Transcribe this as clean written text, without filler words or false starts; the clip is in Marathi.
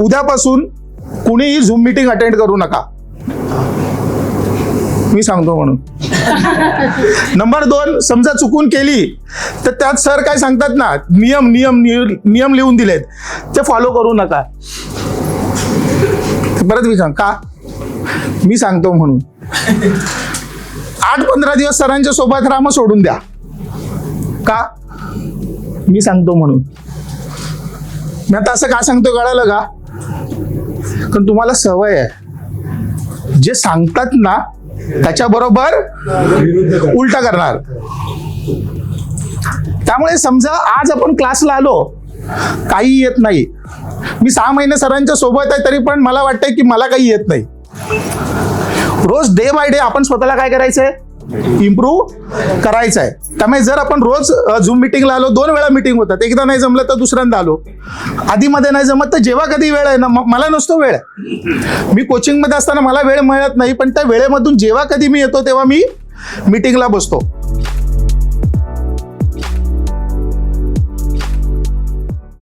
उद्यापासून कुणीही झूम मीटिंग अटेंड करू नका, मी सांगतो म्हणून. नंबर 2, समजा चुकून केली तर त्यात सर काय सांगतात ना, नियम लिहून दिलेत, ते फॉलो करू नका. परत मी सांग का, मी सांगतो म्हणून. 8-15 दिवस सरांच्या सोबत राहा, मग सोडून द्या. का, मी सांगतो म्हणून. मी आता असं का सांगतो कळालं का, कारण तुम्हाला सवय आहे, जे सांगतात ना त्याच्याबरोबर उलटा करणार. त्यामुळे समजा आज आपण क्लासला आलो, काही येत नाही, मी 6 महिने सरांच्या सोबत आहे, तरी पण मला वाटतंय की मला काही येत नाही. रोज डे बाय डे आपण स्वतःला काय करायचंय, इम्प्रूव्ह करायचं आहे. त्यामुळे जर आपण रोज झूम मिटिंगला आलो, 2 वेळा मिटिंग होतात, एकदा नाही जमलं तर दुसऱ्यांदा आलो, आधीमध्ये नाही जमत तर जेव्हा कधी वेळ आहे ना, मला नसतो वेळ. मी कोचिंगमध्ये असताना मला वेळ मिळत नाही, पण त्या वेळेमधून जेव्हा कधी मी येतो तेव्हा मी मिटिंगला बसतो.